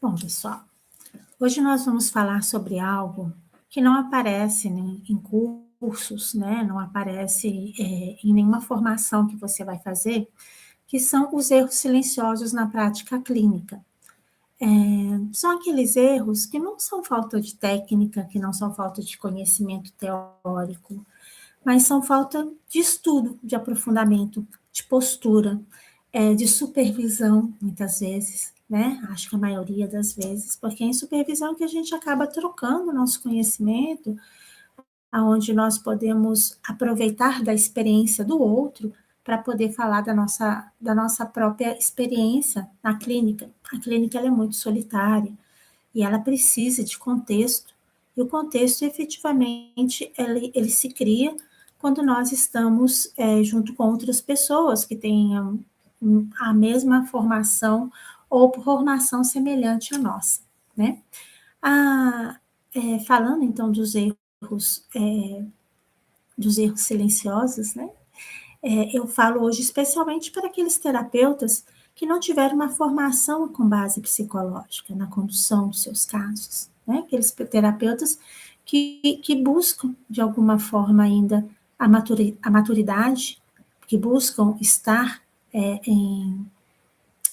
Bom, pessoal, hoje nós vamos falar sobre algo que não aparece em cursos, né? Não aparece em nenhuma formação que você vai fazer, que são os erros silenciosos na prática clínica. São aqueles erros que não são falta de técnica, que não são falta de conhecimento teórico, mas são falta de estudo, de aprofundamento, de postura, de supervisão, muitas vezes, né? Acho que a maioria das vezes, porque é em supervisão que a gente acaba trocando o nosso conhecimento, aonde nós podemos aproveitar da experiência do outro para poder falar da nossa própria experiência na clínica. A clínica ela é muito solitária e ela precisa de contexto, e o contexto, efetivamente, ele se cria quando nós estamos junto com outras pessoas que tenham a mesma formação ou formação semelhante à nossa, né? Ah, falando, então, dos erros silenciosos, né? Eu falo hoje especialmente para aqueles terapeutas que não tiveram uma formação com base psicológica na condução dos seus casos, né? Aqueles terapeutas que buscam, de alguma forma, ainda a maturidade, que buscam estar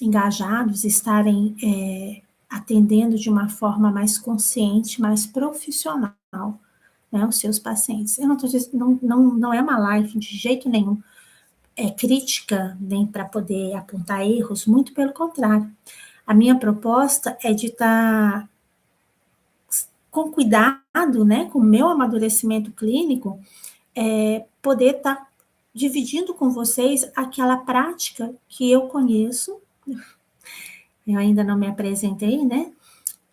engajados, estarem atendendo de uma forma mais consciente, mais profissional, né, os seus pacientes. Eu não estou dizendo, não é uma live de jeito nenhum crítica, nem para poder apontar erros, muito pelo contrário. A minha proposta é de estar com cuidado, né, com o meu amadurecimento clínico, poder estar dividindo com vocês aquela prática que eu conheço. Eu ainda não me apresentei, né?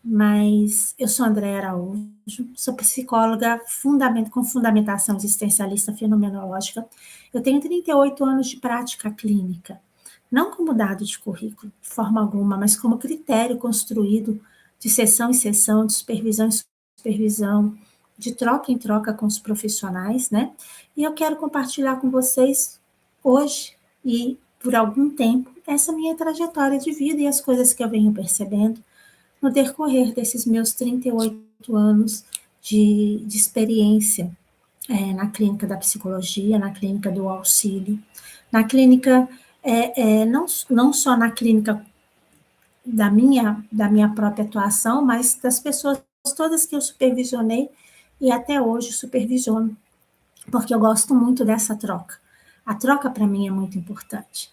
Mas eu sou Andréa Araújo, sou psicóloga com fundamentação existencialista fenomenológica. Eu tenho 38 anos de prática clínica, não como dado de currículo, de forma alguma, mas como critério construído de sessão em sessão, de supervisão em supervisão, de troca em troca com os profissionais, né? E eu quero compartilhar com vocês hoje e por algum tempo essa minha trajetória de vida e as coisas que eu venho percebendo no decorrer desses meus 38 anos de experiência na clínica da psicologia, na clínica do auxílio, na clínica, não só na clínica da minha própria atuação, mas das pessoas todas que eu supervisionei e até hoje supervisiono, porque eu gosto muito dessa troca. A troca, para mim, é muito importante.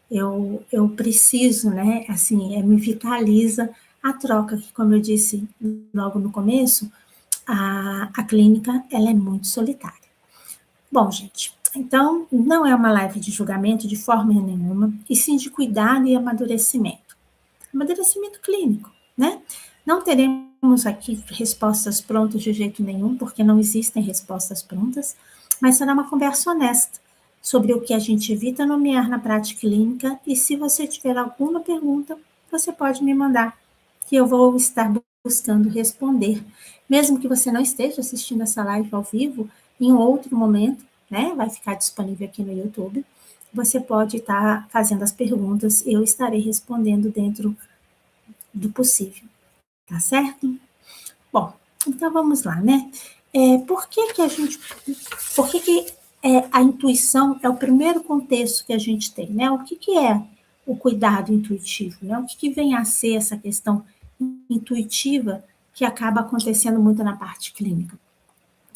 Eu preciso, né, assim, me vitaliza a troca, que como eu disse logo no começo, a clínica, ela é muito solitária. Bom, gente, então, não é uma live de julgamento de forma nenhuma, e sim de cuidado e amadurecimento. Amadurecimento clínico, né? Não teremos aqui respostas prontas de jeito nenhum, porque não existem respostas prontas, mas será uma conversa honesta sobre o que a gente evita nomear na prática clínica, e se você tiver alguma pergunta, você pode me mandar, que eu vou estar buscando responder. Mesmo que você não esteja assistindo essa live ao vivo, em outro momento, né, vai ficar disponível aqui no YouTube, você pode estar fazendo as perguntas e eu estarei respondendo dentro do possível, tá certo? Bom, então vamos lá, né? Por que a intuição é o primeiro contexto que a gente tem, né? O que é o cuidado intuitivo, né? O que vem a ser essa questão intuitiva que acaba acontecendo muito na parte clínica?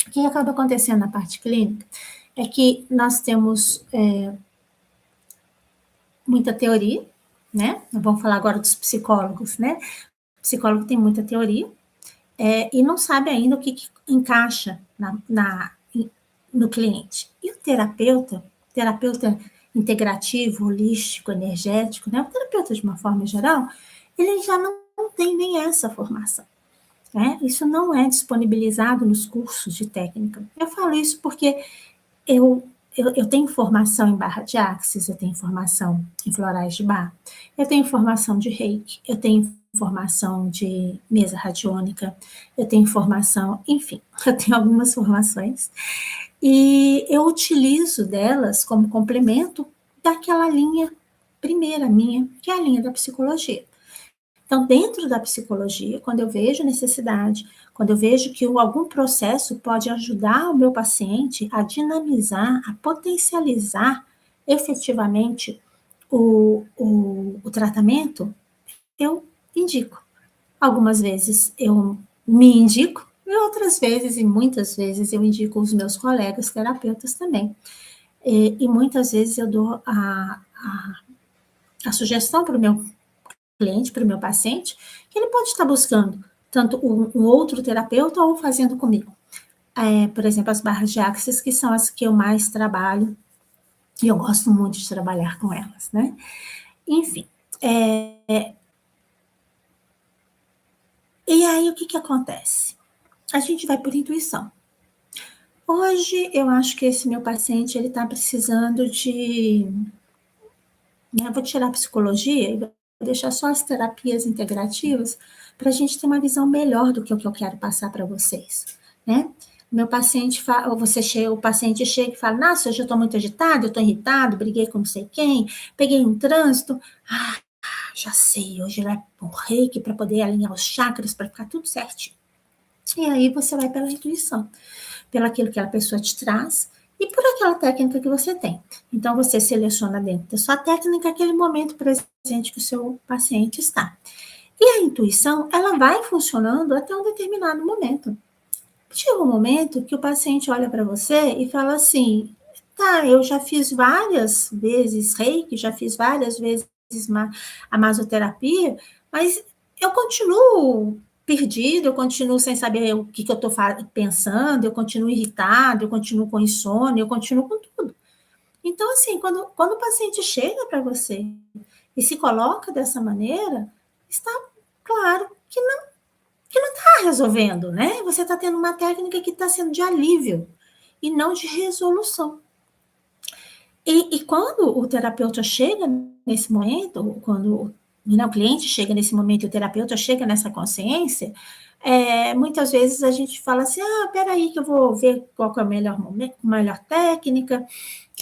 O que acaba acontecendo na parte clínica é que nós temos muita teoria, né? Vamos falar agora dos psicólogos, né? O psicólogo tem muita teoria, e não sabe ainda o que encaixa no cliente. E o terapeuta integrativo, holístico, energético, né? O terapeuta, de uma forma geral, ele já não tem nem essa formação. Né? Isso não é disponibilizado nos cursos de técnica. Eu falo isso porque eu tenho formação em barra de axis, eu tenho formação em florais de Bach, eu tenho formação de reiki, eu tenho formação de mesa radiônica, eu tenho formação, enfim, eu tenho algumas formações, e eu utilizo delas como complemento daquela linha primeira minha, que é a linha da psicologia. Então, dentro da psicologia, quando eu vejo necessidade, quando eu vejo que algum processo pode ajudar o meu paciente a dinamizar, a potencializar efetivamente o tratamento, eu indico. Algumas vezes eu me indico, e outras vezes, e muitas vezes, eu indico os meus colegas terapeutas também. E muitas vezes eu dou a sugestão para o meu cliente, para o meu paciente, que ele pode estar buscando tanto um outro terapeuta ou fazendo comigo. Por exemplo, as barras de axis, que são as que eu mais trabalho, e eu gosto muito de trabalhar com elas, né? Enfim, e aí o que que acontece? A gente vai por intuição. Hoje, eu acho que esse meu paciente, ele está precisando de, né, vou tirar a psicologia e vou deixar só as terapias integrativas para a gente ter uma visão melhor do que o que eu quero passar para vocês, né? Meu paciente fala, o paciente chega e fala, nossa, hoje eu estou muito agitado, eu estou irritado, briguei com não sei quem, peguei um trânsito, já sei, hoje vai um reiki para poder alinhar os chakras, para ficar tudo certinho. E aí você vai pela intuição, pelo aquilo que a pessoa te traz e por aquela técnica que você tem. Então, você seleciona dentro da sua técnica aquele momento presente que o seu paciente está. E a intuição, ela vai funcionando até um determinado momento. Chega um momento que o paciente olha para você e fala assim, tá, eu já fiz várias vezes reiki, já fiz várias vezes a masoterapia, mas eu continuo perdido, eu continuo sem saber o que eu estou pensando, eu continuo irritado, eu continuo com insônia, eu continuo com tudo. Então, assim, quando o paciente chega para você e se coloca dessa maneira, está claro que não está resolvendo, né? Você está tendo uma técnica que está sendo de alívio e não de resolução. E quando o terapeuta chega nesse momento, quando, né, o cliente chega nesse momento e o terapeuta chega nessa consciência, muitas vezes a gente fala assim, peraí que eu vou ver qual que é a melhor momento, melhor técnica,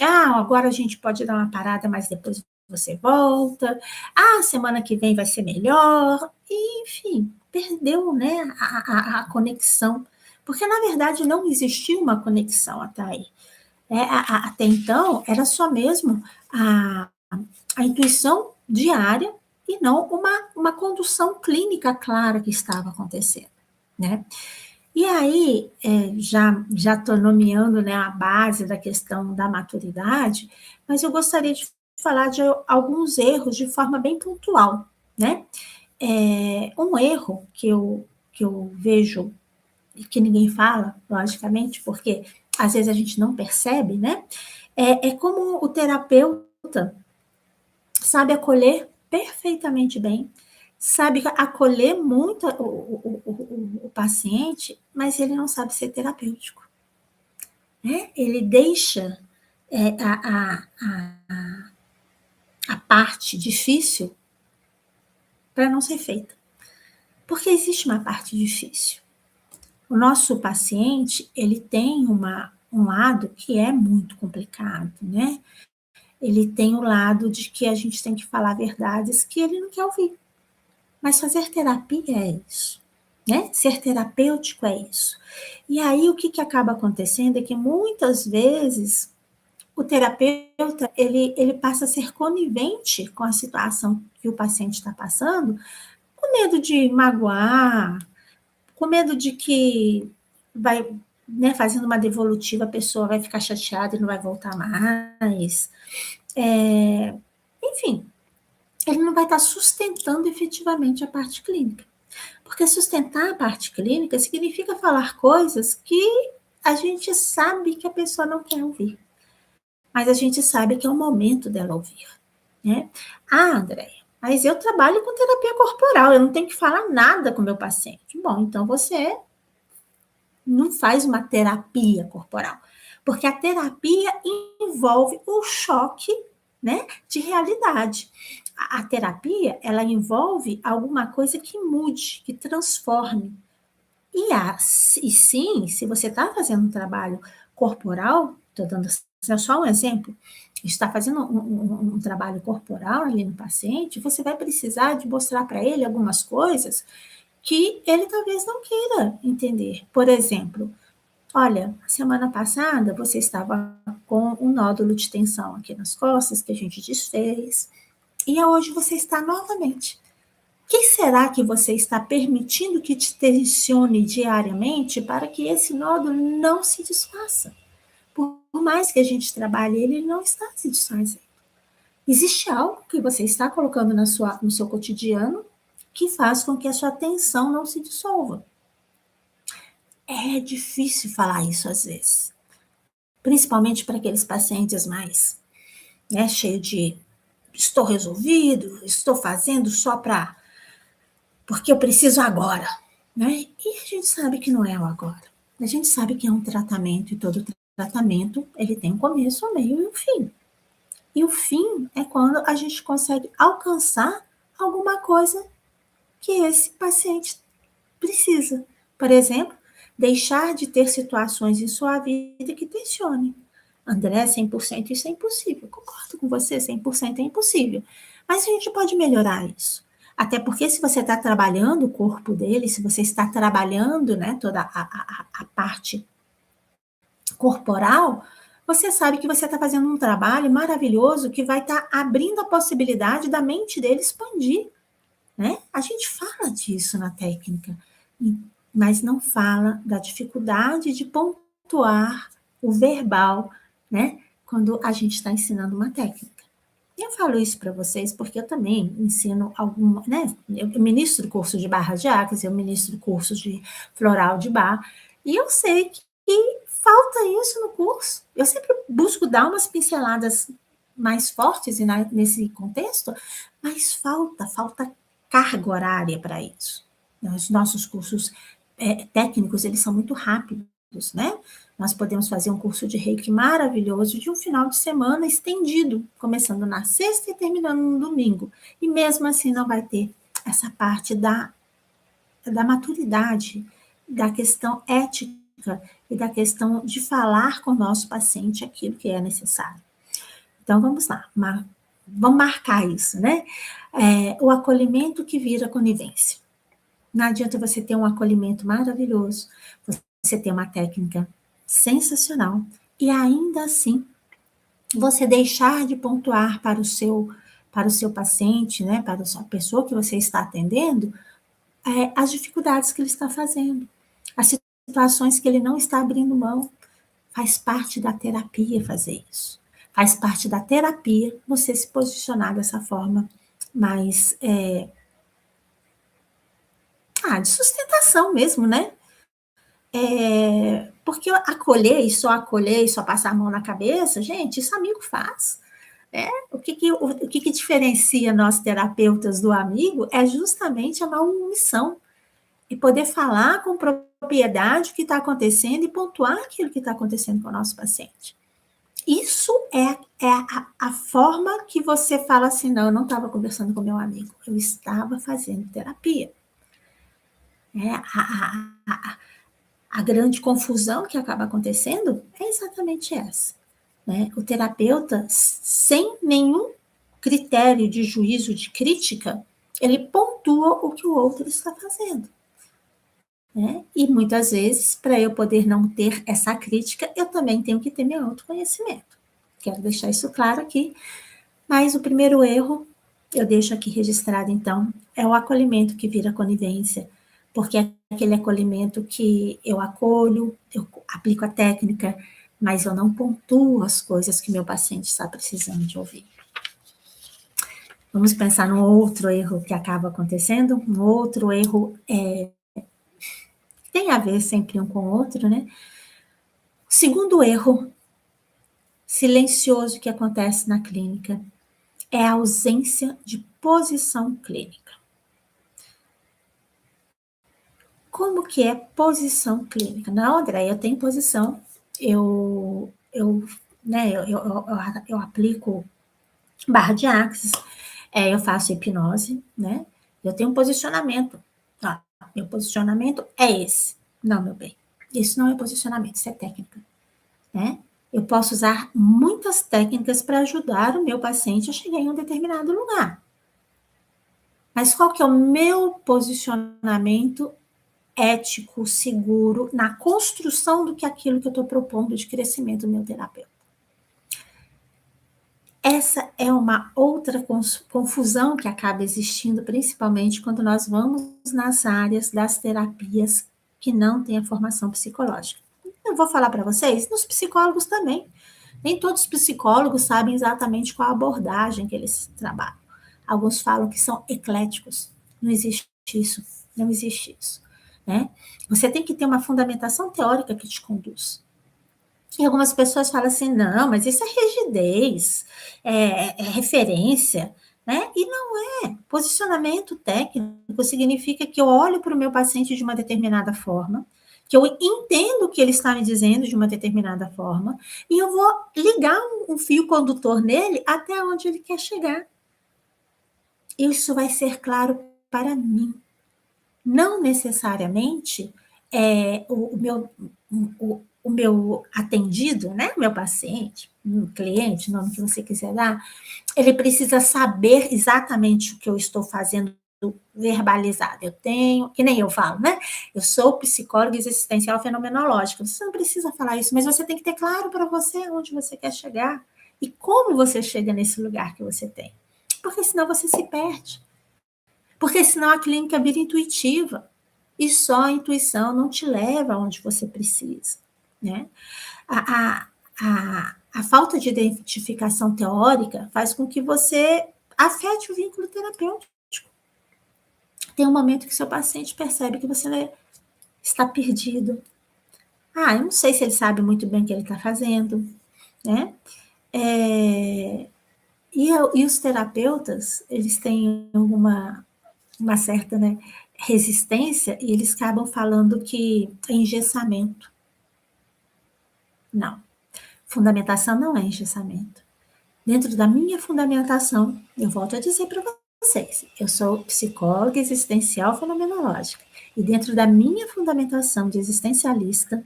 agora a gente pode dar uma parada, mas depois você volta, semana que vem vai ser melhor, e, enfim, perdeu, né, a conexão, porque na verdade não existiu uma conexão até aí. Até então, era só mesmo a intuição diária e não uma condução clínica clara que estava acontecendo, né? E aí, já estou nomeando, né, a base da questão da maturidade, mas eu gostaria de falar de alguns erros de forma bem pontual, né? Um erro que eu vejo e que ninguém fala, logicamente, porque às vezes a gente não percebe, né? É como o terapeuta sabe acolher perfeitamente bem, sabe acolher muito o paciente, mas ele não sabe ser terapêutico, né? Ele deixa a parte difícil para não ser feita, porque existe uma parte difícil. O nosso paciente, ele tem um lado que é muito complicado, né? Ele tem o lado de que a gente tem que falar verdades que ele não quer ouvir. Mas fazer terapia é isso, né? Ser terapêutico é isso. E aí o que acaba acontecendo é que muitas vezes o terapeuta, ele passa a ser conivente com a situação que o paciente está passando, com medo de magoar, com medo de que vai, né, fazendo uma devolutiva, a pessoa vai ficar chateada e não vai voltar mais. Enfim, ele não vai estar sustentando efetivamente a parte clínica. Porque sustentar a parte clínica significa falar coisas que a gente sabe que a pessoa não quer ouvir, mas a gente sabe que é o momento dela ouvir, né? Andréia, mas eu trabalho com terapia corporal, eu não tenho que falar nada com o meu paciente. Bom, então você não faz uma terapia corporal, porque a terapia envolve o choque, né, de realidade. A terapia, ela envolve alguma coisa que mude, que transforme. E sim, se você está fazendo um trabalho corporal, estou dando é só um exemplo, está fazendo um trabalho corporal ali no paciente, você vai precisar de mostrar para ele algumas coisas que ele talvez não queira entender. Por exemplo, olha, semana passada você estava com um nódulo de tensão aqui nas costas que a gente desfez, e hoje você está novamente. O que será que você está permitindo que te tensione diariamente para que esse nódulo não se desfaça? Por mais que a gente trabalhe ele não está se desfazendo. Existe algo que você está colocando no seu cotidiano que faz com que a sua tensão não se dissolva. É difícil falar isso às vezes, principalmente para aqueles pacientes mais, né, cheio de estou resolvido, estou fazendo só para porque eu preciso agora, né? E a gente sabe que não é o agora. A gente sabe que é um tratamento e todo tratamento ele tem um começo, um meio e um fim. E o fim é quando a gente consegue alcançar alguma coisa que esse paciente precisa. Por exemplo, deixar de ter situações em sua vida que tensionem. André, 100% isso é impossível. Concordo com você, 100% é impossível. Mas a gente pode melhorar isso. Até porque se você está trabalhando o corpo dele, se você está trabalhando, né, toda a parte corporal, você sabe que você está fazendo um trabalho maravilhoso que vai estar abrindo a possibilidade da mente dele expandir, né? A gente fala disso na técnica, mas não fala da dificuldade de pontuar o verbal, né? Quando a gente está ensinando uma técnica. E eu falo isso para vocês porque eu também ensino alguma, né? Eu ministro curso de barras de acas, eu ministro cursos de floral de bar, e eu sei que falta isso no curso. Eu sempre busco dar umas pinceladas mais fortes nesse contexto, mas falta carga horária para isso. Os nossos cursos técnicos, eles são muito rápidos, né? Nós podemos fazer um curso de Reiki maravilhoso de um final de semana estendido, começando na sexta e terminando no domingo. E mesmo assim não vai ter essa parte da maturidade, da questão ética e da questão de falar com o nosso paciente aquilo que é necessário. Então, vamos lá, vamos marcar isso, né? O acolhimento que vira conivência. Não adianta você ter um acolhimento maravilhoso, você ter uma técnica sensacional e ainda assim você deixar de pontuar para o seu paciente, né, para a pessoa que você está atendendo, as dificuldades que ele está fazendo, as situações que ele não está abrindo mão. Faz parte da terapia fazer isso. Faz parte da terapia você se posicionar dessa forma mais de sustentação mesmo, né? Porque acolher e só passar a mão na cabeça, gente, isso amigo faz. Né? O que diferencia nós terapeutas do amigo é justamente a não omissão e poder falar com propriedade o que está acontecendo e pontuar aquilo que está acontecendo com o nosso paciente. Isso é a forma que você fala assim, não, eu não estava conversando com meu amigo, eu estava fazendo terapia. A grande confusão que acaba acontecendo é exatamente essa. Né? O terapeuta, sem nenhum critério de juízo, de crítica, ele pontua o que o outro está fazendo. Né? E muitas vezes, para eu poder não ter essa crítica, eu também tenho que ter meu autoconhecimento. Quero deixar isso claro aqui. Mas o primeiro erro, eu deixo aqui registrado então, é o acolhimento que vira conivência, porque é aquele acolhimento que eu acolho, eu aplico a técnica, mas eu não pontuo as coisas que meu paciente está precisando de ouvir. Vamos pensar num outro erro que acaba acontecendo, um outro erro tem a ver sempre um com o outro, né? O segundo erro silencioso que acontece na clínica é a ausência de posição clínica. Como que é posição clínica? Não, André, eu tenho posição, né, eu aplico barra de axis, eu faço hipnose, né? Eu tenho um posicionamento. Meu posicionamento é esse. Não, meu bem, isso não é posicionamento, isso é técnica, né? Eu posso usar muitas técnicas para ajudar o meu paciente a chegar em um determinado lugar. Mas qual que é o meu posicionamento ético, seguro, na construção do que aquilo que eu estou propondo de crescimento do meu terapeuta? Essa é uma outra confusão que acaba existindo, principalmente quando nós vamos nas áreas das terapias que não têm a formação psicológica. Eu vou falar para vocês, nos psicólogos também. Nem todos os psicólogos sabem exatamente qual a abordagem que eles trabalham. Alguns falam que são ecléticos. Não existe isso. Não existe isso. Né? Você tem que ter uma fundamentação teórica que te conduz. E algumas pessoas falam assim, não, mas isso é rigidez, é referência, né? E não é. Posicionamento técnico significa que eu olho para o meu paciente de uma determinada forma, que eu entendo o que ele está me dizendo de uma determinada forma, e eu vou ligar um fio condutor nele até onde ele quer chegar. Isso vai ser claro para mim. Não necessariamente o meu atendido, né, meu paciente, meu cliente, o nome que você quiser dar, ele precisa saber exatamente o que eu estou fazendo verbalizado. Eu tenho, que nem eu falo, né? Eu sou psicóloga existencial fenomenológica. Você não precisa falar isso, mas você tem que ter claro para você onde você quer chegar e como você chega nesse lugar que você tem. Porque senão você se perde. Porque senão a clínica vira intuitiva. E só a intuição não te leva aonde você precisa. Né? A falta de identificação teórica faz com que você afete o vínculo terapêutico. Tem um momento que seu paciente percebe que você está perdido. Eu não sei se ele sabe muito bem o que ele está fazendo. Né? E os terapeutas, eles têm uma certa, né, resistência, e eles acabam falando que é engessamento. Não. Fundamentação não é engessamento. Dentro da minha fundamentação, eu volto a dizer para vocês, eu sou psicóloga existencial fenomenológica, e dentro da minha fundamentação de existencialista,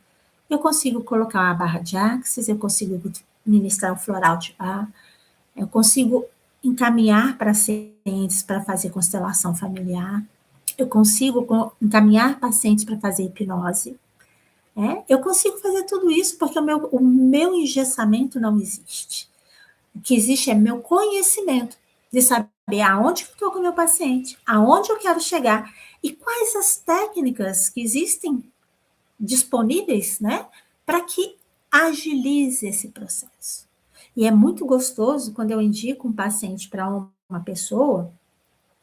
eu consigo colocar uma barra de axis, eu consigo ministrar um floral de bar, eu consigo encaminhar pacientes para fazer constelação familiar, eu consigo encaminhar pacientes para fazer hipnose, eu consigo fazer tudo isso porque o meu engessamento não existe. O que existe é meu conhecimento de saber aonde eu estou com o meu paciente, aonde eu quero chegar e quais as técnicas que existem disponíveis, né, para que agilize esse processo. E é muito gostoso quando eu indico um paciente para uma pessoa,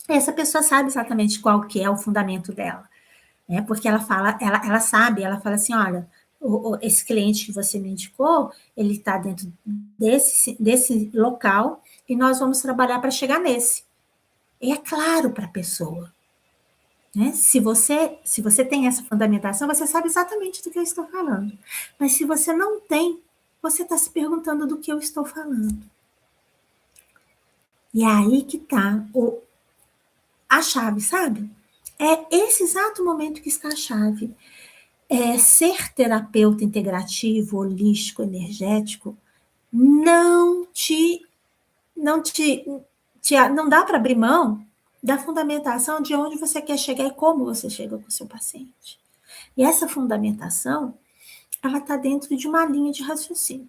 essa pessoa sabe exatamente qual que é o fundamento dela. Porque ela fala, ela sabe, ela fala assim, olha, esse cliente que você me indicou, ele está dentro desse local e nós vamos trabalhar para chegar nesse. E é claro para a pessoa. Né? Se você tem essa fundamentação, você sabe exatamente do que eu estou falando. Mas se você não tem, você está se perguntando do que eu estou falando. E é aí que está a chave, sabe? É esse exato momento que está a chave. Ser terapeuta integrativo, holístico, energético, não dá para abrir mão da fundamentação de onde você quer chegar e como você chega com o seu paciente. E essa fundamentação, ela está dentro de uma linha de raciocínio.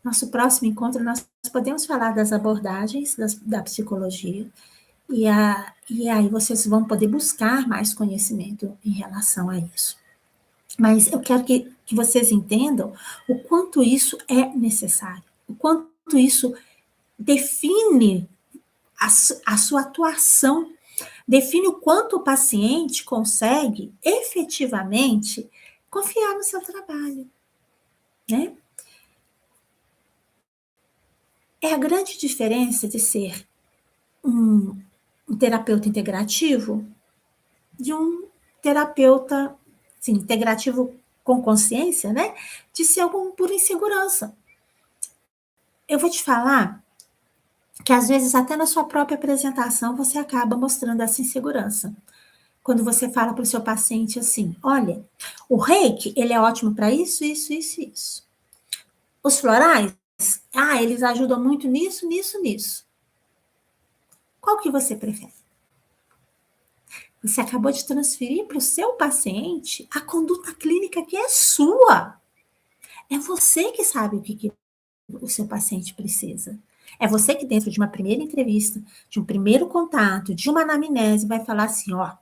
Nosso próximo encontro, nós podemos falar das abordagens da psicologia, e aí vocês vão poder buscar mais conhecimento em relação a isso. Mas eu quero que vocês entendam o quanto isso é necessário, o quanto isso define a sua atuação, define o quanto o paciente consegue efetivamente confiar no seu trabalho, né? É a grande diferença de ser um terapeuta integrativo de um terapeuta, assim, integrativo com consciência, né? De ser algum por insegurança. Eu vou te falar que às vezes até na sua própria apresentação você acaba mostrando essa insegurança. Quando você fala para o seu paciente assim, olha, o reiki, ele é ótimo para isso, isso, isso, isso. Os florais, eles ajudam muito nisso, nisso, nisso. Qual que você prefere? Você acabou de transferir para o seu paciente a conduta clínica que é sua. É você que sabe que o seu paciente precisa. É você que, dentro de uma primeira entrevista, de um primeiro contato, de uma anamnese, vai falar assim: ó,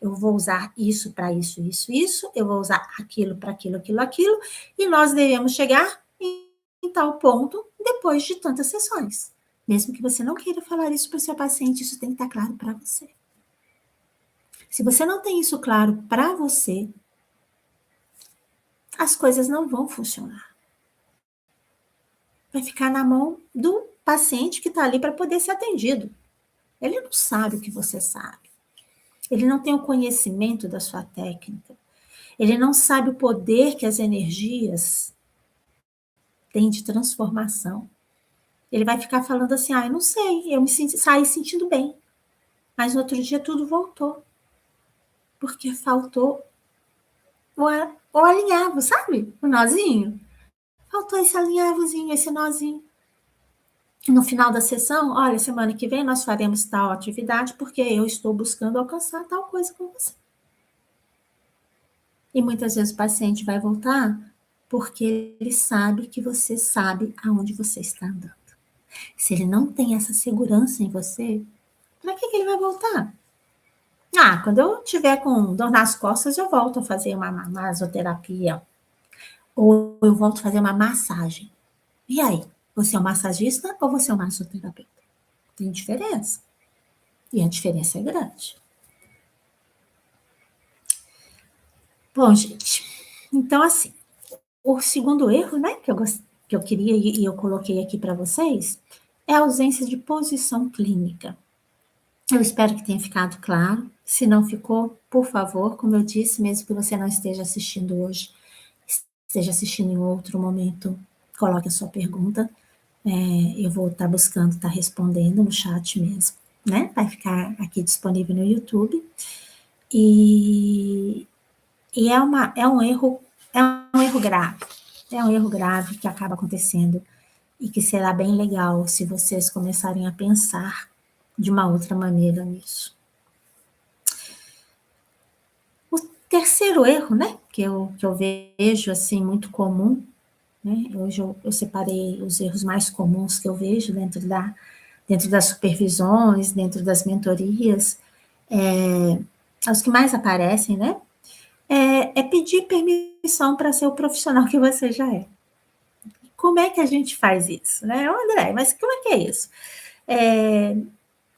eu vou usar isso para isso, isso, isso, eu vou usar aquilo para aquilo, aquilo, aquilo, e nós devemos chegar em tal ponto depois de tantas sessões. Mesmo que você não queira falar isso para o seu paciente, isso tem que estar claro para você. Se você não tem isso claro para você, as coisas não vão funcionar. Vai ficar na mão do paciente que está ali para poder ser atendido. Ele não sabe o que você sabe. Ele não tem o conhecimento da sua técnica. Ele não sabe o poder que as energias têm de transformação. Ele vai ficar falando assim: eu não sei, eu saí sentindo bem. Mas no outro dia tudo voltou. Porque faltou o alinhavo, sabe? O nozinho. Faltou esse alinhavozinho, esse nozinho. No final da sessão, olha, semana que vem nós faremos tal atividade porque eu estou buscando alcançar tal coisa com você. E muitas vezes o paciente vai voltar porque ele sabe que você sabe aonde você está andando. Se ele não tem essa segurança em você, para que ele vai voltar? Quando eu tiver com dor nas costas, eu volto a fazer uma masoterapia. Ou eu volto a fazer uma massagem. E aí? Você é um massagista ou você é um massoterapeuta? Tem diferença. E a diferença é grande. Bom, gente, então assim, o segundo erro, né, que eu queria e eu coloquei aqui para vocês, é a ausência de posição clínica. Eu espero que tenha ficado claro. Se não ficou, por favor, como eu disse, mesmo que você não esteja assistindo hoje, esteja assistindo em outro momento, coloque a sua pergunta. Eu vou estar buscando, estar respondendo no chat mesmo, né? Vai ficar aqui disponível no YouTube. E é um erro grave. É um erro grave que acaba acontecendo e que será bem legal se vocês começarem a pensar de uma outra maneira nisso. O terceiro erro, né, que eu vejo assim muito comum, né? Hoje eu separei os erros mais comuns que eu vejo dentro das supervisões, dentro das mentorias, os que mais aparecem, né? É pedir permissão para ser o profissional que você já é. Como é que a gente faz isso, né? André, mas como é que é isso?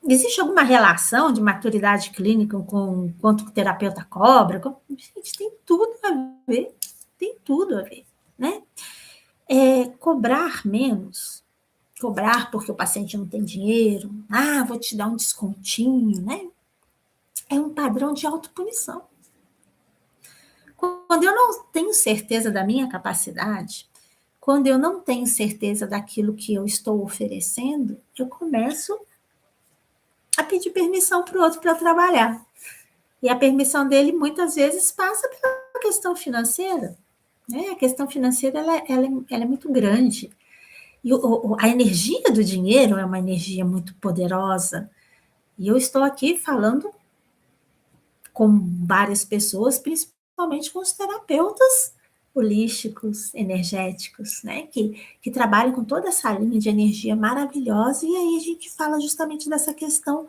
Existe alguma relação de maturidade clínica com quanto o terapeuta cobra? Gente, tem tudo a ver, né? Cobrar menos, cobrar porque o paciente não tem dinheiro, vou te dar um descontinho, né? É um padrão de autopunição. Quando eu não tenho certeza da minha capacidade, quando eu não tenho certeza daquilo que eu estou oferecendo, eu começo a pedir permissão para o outro para trabalhar. E a permissão dele, muitas vezes, passa pela questão financeira. Né? A questão financeira ela é muito grande. E a energia do dinheiro é uma energia muito poderosa. E eu estou aqui falando com várias pessoas, principalmente com os terapeutas holísticos, energéticos, né? Que trabalham com toda essa linha de energia maravilhosa. E aí a gente fala justamente dessa questão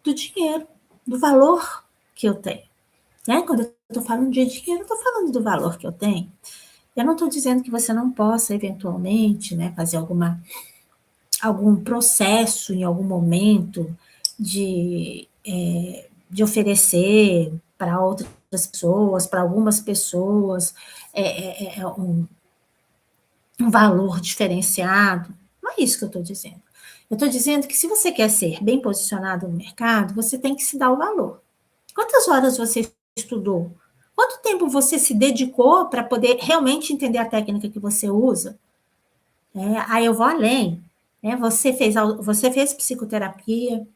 do dinheiro, do valor que eu tenho. Né? Quando eu estou falando de dinheiro, eu estou falando do valor que eu tenho. Eu não estou dizendo que você não possa, eventualmente, né, fazer algum processo em algum momento de oferecer para outras pessoas, para algumas pessoas, um valor diferenciado. Não é isso que eu estou dizendo. Eu estou dizendo que se você quer ser bem posicionado no mercado, você tem que se dar o valor. Quantas horas você estudou? Quanto tempo você se dedicou para poder realmente entender a técnica que você usa? Aí eu vou além. Né? Você fez psicoterapia,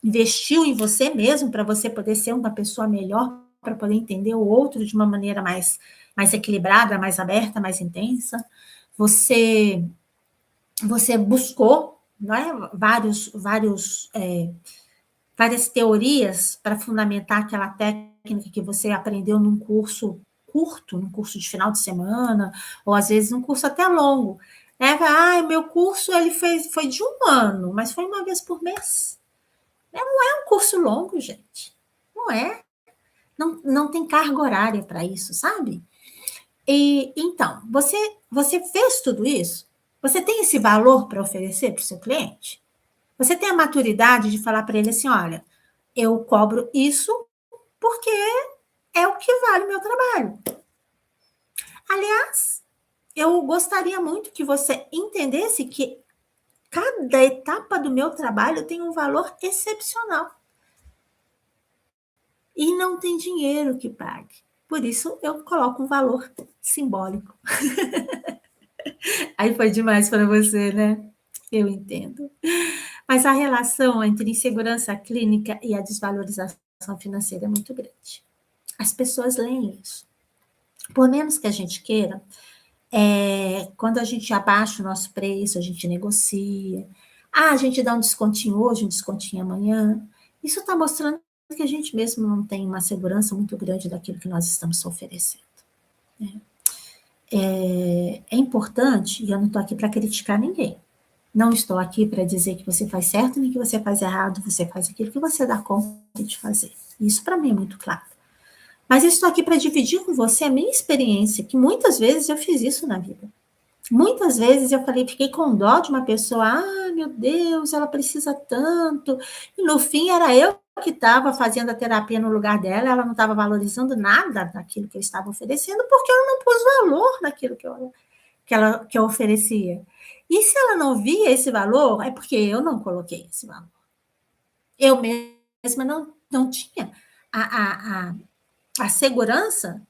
investiu em você mesmo para você poder ser uma pessoa melhor, para poder entender o outro de uma maneira mais equilibrada, mais aberta, mais intensa. Você, você buscou, não é, várias teorias para fundamentar aquela técnica que você aprendeu num curso curto, num curso de final de semana, ou às vezes num curso até longo. Né? O meu curso foi de 1 ano, mas foi uma vez por mês. Não é um curso longo, gente. Não é. Não, não tem carga horária para isso, sabe? E então, você fez tudo isso? Você tem esse valor para oferecer para o seu cliente? Você tem a maturidade de falar para ele assim: olha, eu cobro isso porque é o que vale o meu trabalho. Aliás, eu gostaria muito que você entendesse que cada etapa do meu trabalho tem um valor excepcional. E não tem dinheiro que pague. Por isso, eu coloco um valor simbólico. Aí foi demais para você, né? Eu entendo. Mas a relação entre insegurança clínica e a desvalorização financeira é muito grande. As pessoas leem isso. Por menos que a gente queira, quando a gente abaixa o nosso preço, a gente negocia. A gente dá um descontinho hoje, um descontinho amanhã. Isso está mostrando que a gente mesmo não tem uma segurança muito grande daquilo que nós estamos oferecendo. Né? É importante, e eu não estou aqui para criticar ninguém. Não estou aqui para dizer que você faz certo nem que você faz errado, você faz aquilo que você dá conta de fazer. Isso para mim é muito claro. Mas eu estou aqui para dividir com você a minha experiência, que muitas vezes eu fiz isso na vida. Muitas vezes eu fiquei com dó de uma pessoa, meu Deus, ela precisa tanto, e no fim era eu que estava fazendo a terapia no lugar dela, ela não estava valorizando nada daquilo que eu estava oferecendo, porque eu não pus valor naquilo que eu oferecia. E se ela não via esse valor, é porque eu não coloquei esse valor. Eu mesma não tinha a segurança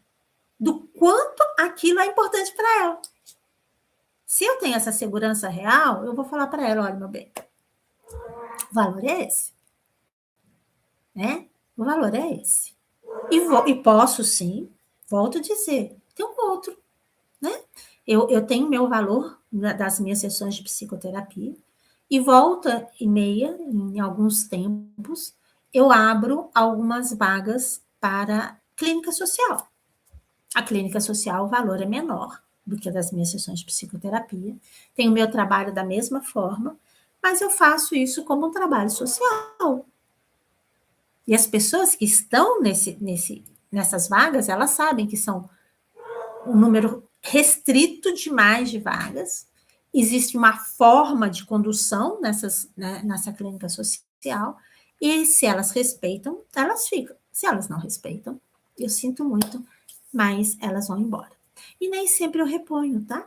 do quanto aquilo é importante para ela. Se eu tenho essa segurança real, eu vou falar para ela: olha, meu bem, o valor é esse. Né? O valor é esse. E posso, sim, volto a dizer, tem um outro. Né? Eu tenho meu valor das minhas sessões de psicoterapia, e volta e meia, em alguns tempos, eu abro algumas vagas para clínica social. A clínica social, o valor é menor do que a das minhas sessões de psicoterapia. Tenho o meu trabalho da mesma forma, mas eu faço isso como um trabalho social. E as pessoas que estão nessas vagas, elas sabem que são um número restrito demais de vagas. Existe uma forma de condução nessa clínica social, e se elas respeitam, elas ficam. Se elas não respeitam, eu sinto muito, mas elas vão embora. E nem sempre eu reponho, tá?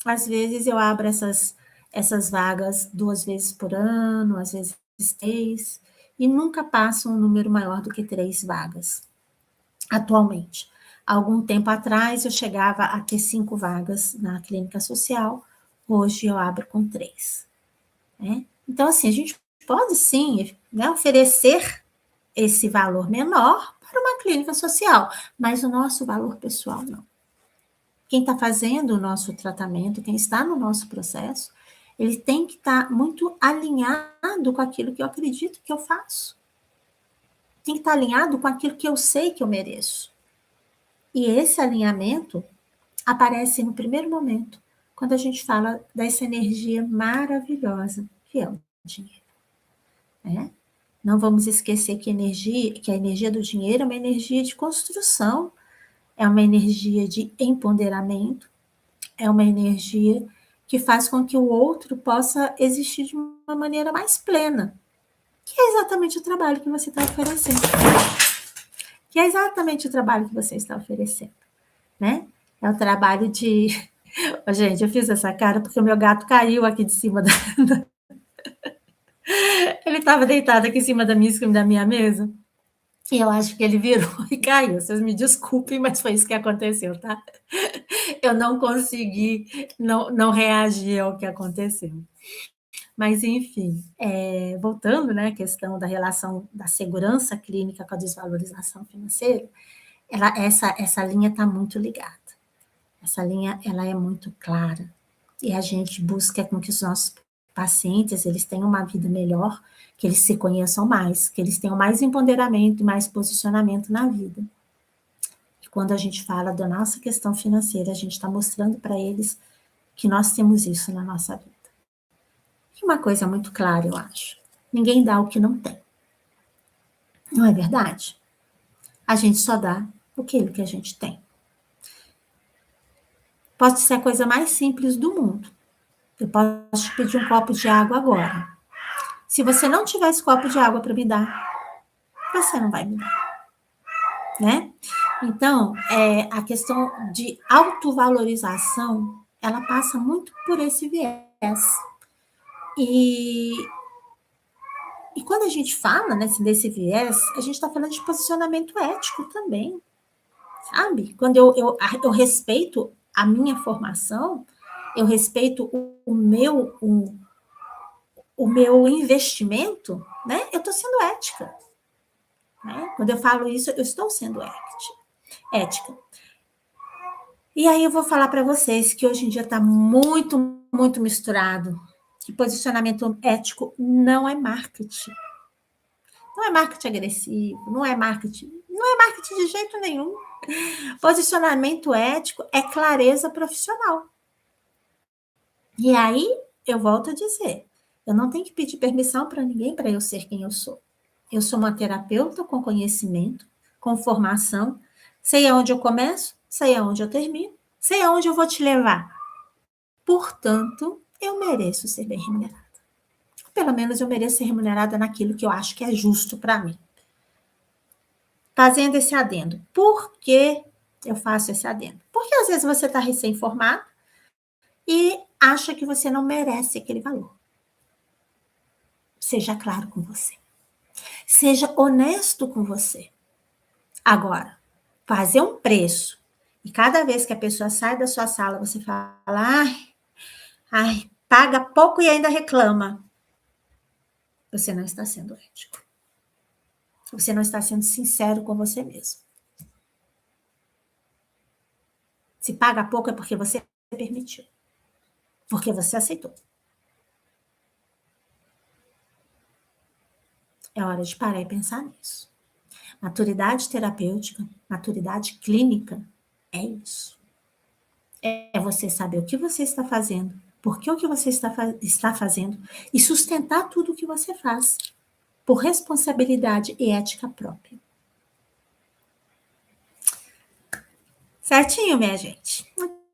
Às vezes eu abro essas vagas 2 vezes por ano, às vezes 3, e nunca passo um número maior do que 3 vagas, atualmente. Algum tempo atrás eu chegava a ter 5 vagas na clínica social, hoje eu abro com 3. Né? Então, assim, a gente pode sim, né, oferecer esse valor menor para uma clínica social, mas o nosso valor pessoal não. Quem está fazendo o nosso tratamento, quem está no nosso processo, ele tem que estar muito alinhado com aquilo que eu acredito que eu faço. Tem que estar alinhado com aquilo que eu sei que eu mereço. E esse alinhamento aparece no primeiro momento, quando a gente fala dessa energia maravilhosa que é o dinheiro. Né? Não vamos esquecer que a energia do dinheiro é uma energia de construção, é uma energia de empoderamento, é uma energia que faz com que o outro possa existir de uma maneira mais plena, que é exatamente o trabalho que você está oferecendo. Que é exatamente o trabalho que você está oferecendo, né? É o trabalho de... Gente, eu fiz essa cara porque o meu gato caiu aqui de cima da... Ele estava deitado aqui em cima da minha mesa, e eu acho que ele virou e caiu. Vocês me desculpem, mas foi isso que aconteceu, tá? Eu não consegui não reagir ao que aconteceu. Mas, enfim, voltando, né, à questão da relação da segurança clínica com a desvalorização financeira, essa linha está muito ligada. Essa linha ela é muito clara. e a gente busca com que os nossos pacientes, eles tenham uma vida melhor, que eles se conheçam mais, que eles tenham mais empoderamento e mais posicionamento na vida. E quando a gente fala da nossa questão financeira, a gente está mostrando para eles que nós temos isso na nossa vida. E uma coisa muito clara, eu acho, ninguém dá o que não tem. Não é verdade? A gente só dá aquilo que a gente tem. Pode ser a coisa mais simples do mundo. Eu posso te pedir um copo de água agora. Se você não tiver esse copo de água para me dar, você não vai me dar, né? Então, a questão de autovalorização, ela passa muito por esse viés. E quando a gente fala, né, desse viés, a gente está falando de posicionamento ético também, sabe? Quando eu respeito a minha formação, eu respeito o meu investimento, né? Eu estou sendo ética, né? Quando eu falo isso, eu estou sendo ética. E aí eu vou falar para vocês que hoje em dia está muito, muito misturado, que posicionamento ético não é marketing. Não é marketing agressivo, não é marketing de jeito nenhum. Posicionamento ético é clareza profissional. E aí eu volto a dizer, eu não tenho que pedir permissão para ninguém para eu ser quem eu sou. Eu sou uma terapeuta com conhecimento, com formação, sei aonde eu começo, sei aonde eu termino, sei aonde eu vou te levar. Portanto, eu mereço ser bem remunerada. Pelo menos eu mereço ser remunerada naquilo que eu acho que é justo para mim. Fazendo esse adendo. Por que eu faço esse adendo? Porque às vezes você está recém-formado e acha que você não merece aquele valor. Seja claro com você. Seja honesto com você. Agora, fazer um preço e cada vez que a pessoa sai da sua sala, você fala, ai, paga pouco e ainda reclama. Você não está sendo ético. Você não está sendo sincero com você mesmo. Se paga pouco é porque você permitiu. Porque você aceitou. É hora de parar e pensar nisso. Maturidade terapêutica, maturidade clínica, é isso. É você saber o que você está fazendo, por que o que você está fazendo e sustentar tudo o que você faz, por responsabilidade e ética própria. Certinho, minha gente?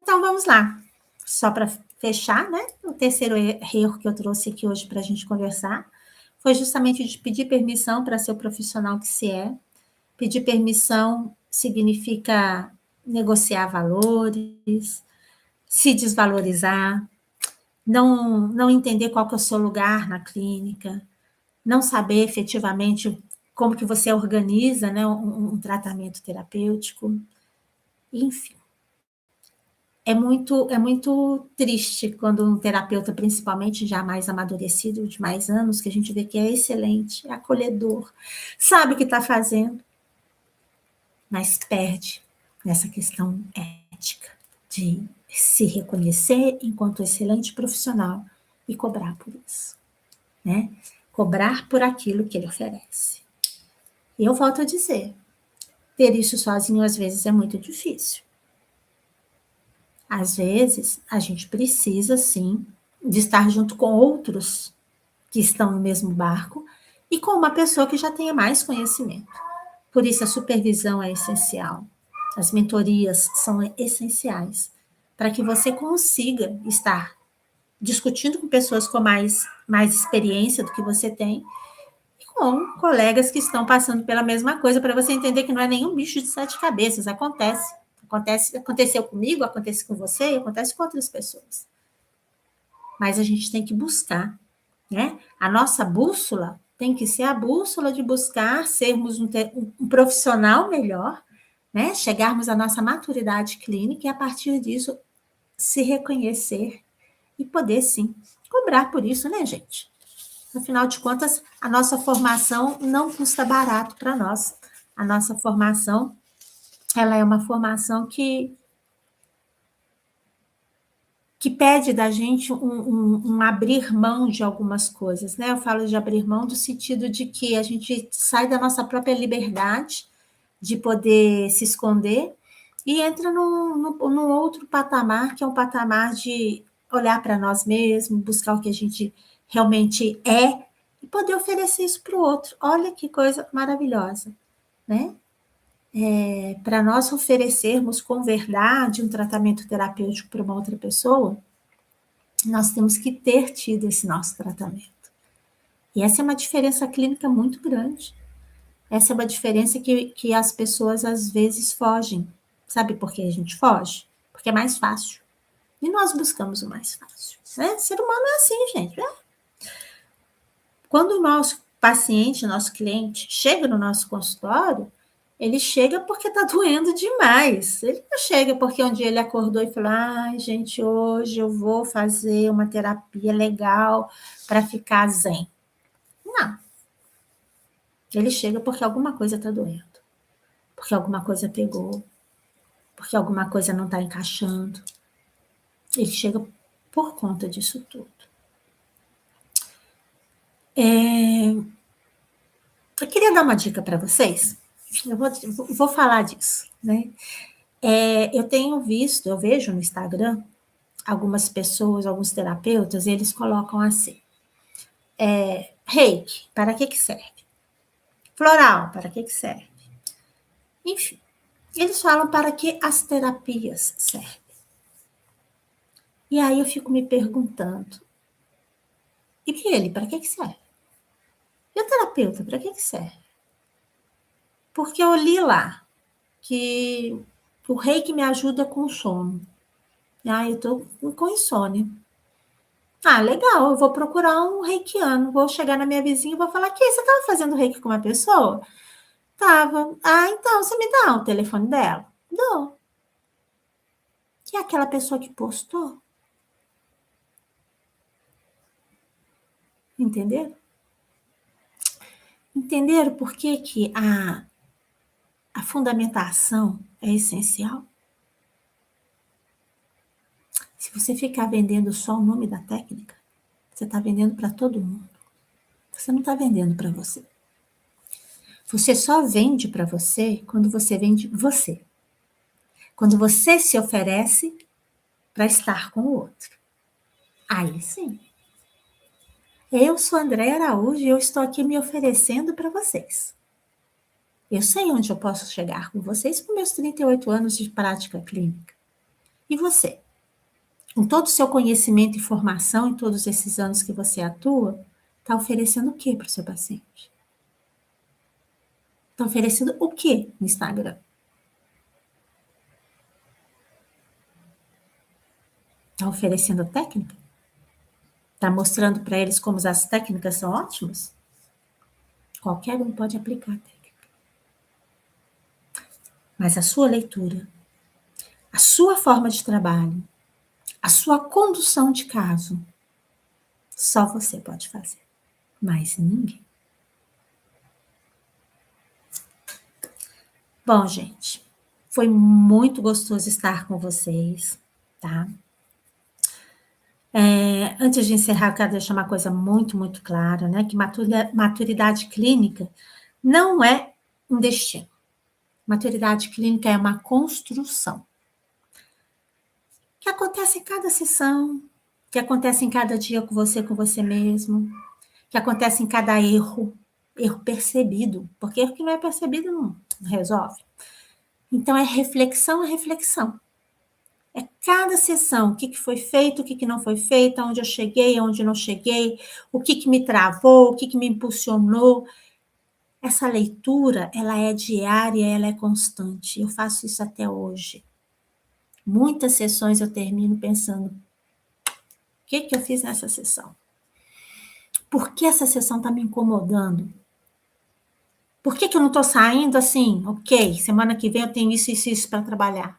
Então vamos lá. Só para fechar, né? O terceiro erro que eu trouxe aqui hoje para a gente conversar foi justamente de pedir permissão para ser o profissional que se é. Pedir permissão significa negociar valores, se desvalorizar, não entender qual que é o seu lugar na clínica, não saber efetivamente como que você organiza, né, um tratamento terapêutico, enfim. É muito triste quando um terapeuta, principalmente já mais amadurecido, de mais anos, que a gente vê que é excelente, é acolhedor, sabe o que está fazendo, mas perde nessa questão ética de se reconhecer enquanto excelente profissional e cobrar por isso, né? Cobrar por aquilo que ele oferece. E eu volto a dizer, ter isso sozinho às vezes é muito difícil. Às vezes, a gente precisa, sim, de estar junto com outros que estão no mesmo barco e com uma pessoa que já tenha mais conhecimento. Por isso, a supervisão é essencial. As mentorias são essenciais para que você consiga estar discutindo com pessoas com mais experiência do que você tem e com colegas que estão passando pela mesma coisa, para você entender que não é nenhum bicho de sete cabeças, aconteceu comigo, acontece com você e acontece com outras pessoas. Mas a gente tem que buscar, né? A nossa bússola tem que ser a bússola de buscar sermos um profissional melhor, né? Chegarmos à nossa maturidade clínica e, a partir disso, se reconhecer e poder, sim, cobrar por isso, né, gente? Afinal de contas, a nossa formação não custa barato para nós. A nossa formação, ela é uma formação que que pede da gente um abrir mão de algumas coisas, né? Eu falo de abrir mão do sentido de que a gente sai da nossa própria liberdade de poder se esconder e entra num outro patamar, que é um patamar de olhar para nós mesmos, buscar o que a gente realmente é e poder oferecer isso para o outro. Olha que coisa maravilhosa, né? Para nós oferecermos com verdade um tratamento terapêutico para uma outra pessoa, nós temos que ter tido esse nosso tratamento. E essa é uma diferença clínica muito grande. Essa é uma diferença que as pessoas às vezes fogem. Sabe por que a gente foge? Porque é mais fácil. E nós buscamos o mais fácil. Né? Ser humano é assim, gente. Quando o nosso paciente, nosso cliente, chega no nosso consultório, ele chega porque está doendo demais. Ele não chega porque um dia ele acordou e falou: ai, gente, hoje eu vou fazer uma terapia legal para ficar zen. Não. Ele chega porque alguma coisa está doendo, porque alguma coisa pegou, porque alguma coisa não está encaixando. Ele chega por conta disso tudo. Eu queria dar uma dica para vocês. Eu vou falar disso, né? Eu tenho visto, eu vejo no Instagram, algumas pessoas, alguns terapeutas, eles colocam assim: reiki, para que serve? Floral, para que serve? Enfim, eles falam para que as terapias servem. E aí eu fico me perguntando: e ele, para que serve? E o terapeuta, para que serve? Porque eu li lá que o reiki me ajuda com sono. Ah, eu tô com insônia. Ah, legal, eu vou procurar um reikiano. Vou chegar na minha vizinha e vou falar: que você estava fazendo reiki com uma pessoa? Tava. Ah, então, você me dá o telefone dela? Dou. Que é aquela pessoa que postou. Entenderam? Entenderam por que que a fundamentação é essencial? Se você ficar vendendo só o nome da técnica, você está vendendo para todo mundo. Você não está vendendo para você. Você só vende para você quando você vende você. Quando você se oferece para estar com o outro. Aí sim. Eu sou Andréa Araújo e eu estou aqui me oferecendo para vocês. Eu sei onde eu posso chegar com vocês com meus 38 anos de prática clínica. E você? Com todo o seu conhecimento e formação em todos esses anos que você atua, está oferecendo o que para o seu paciente? Está oferecendo o que no Instagram? Está oferecendo técnica? Está mostrando para eles como as técnicas são ótimas? Qualquer um pode aplicar a técnica. Mas a sua leitura, a sua forma de trabalho, a sua condução de caso, só você pode fazer. Mais ninguém. Bom, gente, foi muito gostoso estar com vocês, tá? Antes de encerrar, eu quero deixar uma coisa muito, muito clara, né? Que maturidade clínica não é um destino. Maturidade clínica é uma construção. Que acontece em cada sessão, que acontece em cada dia com você mesmo, que acontece em cada erro percebido, porque erro que não é percebido não resolve. Então, é reflexão. É cada sessão, o que foi feito, o que não foi feito, onde eu cheguei, onde não cheguei, o que me travou, o que me impulsionou. Essa leitura, ela é diária, ela é constante. Eu faço isso até hoje. Muitas sessões eu termino pensando: o que eu fiz nessa sessão? Por que essa sessão está me incomodando? Por que eu não estou saindo assim? Ok, semana que vem eu tenho isso, isso, isso para trabalhar.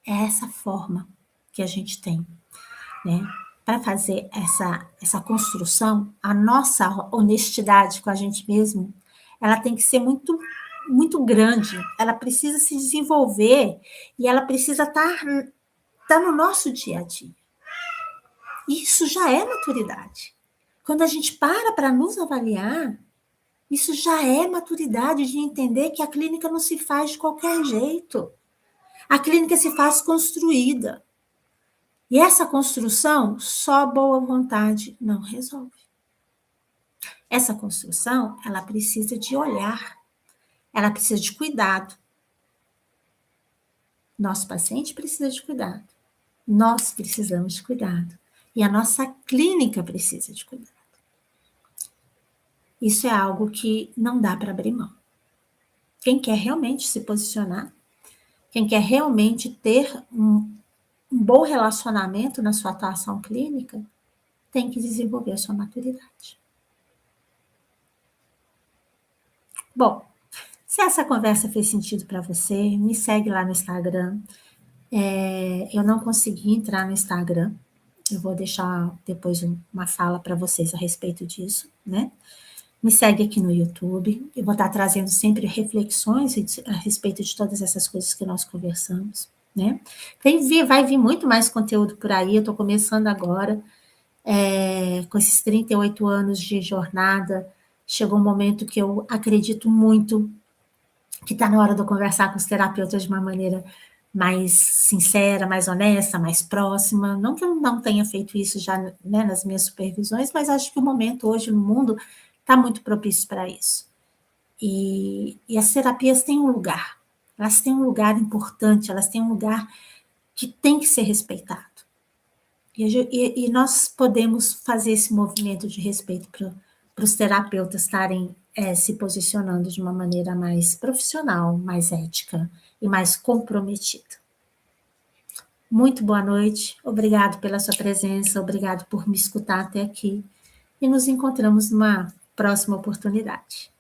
É essa forma que a gente tem, né? Para fazer essa construção, a nossa honestidade com a gente mesmo, ela tem que ser muito, muito grande. Ela precisa se desenvolver e ela precisa estar está no nosso dia a dia. Isso já é maturidade. Quando a gente para nos avaliar, isso já é maturidade de entender que a clínica não se faz de qualquer jeito. A clínica se faz construída. E essa construção, só boa vontade não resolve. Essa construção, ela precisa de olhar, ela precisa de cuidado. Nosso paciente precisa de cuidado. Nós precisamos de cuidado. E a nossa clínica precisa de cuidado. Isso é algo que não dá para abrir mão. Quem quer realmente se posicionar, quem quer realmente ter um bom relacionamento na sua atuação clínica, tem que desenvolver a sua maturidade. Bom, se essa conversa fez sentido para você, me segue lá no Instagram. Eu não consegui entrar no Instagram. Eu vou deixar depois uma fala para vocês a respeito disso, né? Me segue aqui no YouTube. Eu vou estar trazendo sempre reflexões a respeito de todas essas coisas que nós conversamos, né? Vai vir muito mais conteúdo por aí. Eu estou começando agora, com esses 38 anos de jornada. Chegou um momento que eu acredito muito que está na hora de eu conversar com os terapeutas de uma maneira mais sincera, mais honesta, mais próxima. Não que eu não tenha feito isso já, né, nas minhas supervisões, mas acho que o momento hoje no mundo está muito propício para isso. E as terapias têm um lugar. Elas têm um lugar importante, elas têm um lugar que tem que ser respeitado. E nós podemos fazer esse movimento de respeito para os terapeutas estarem se posicionando de uma maneira mais profissional, mais ética e mais comprometida. Muito boa noite, obrigado pela sua presença, obrigado por me escutar até aqui e nos encontramos numa próxima oportunidade.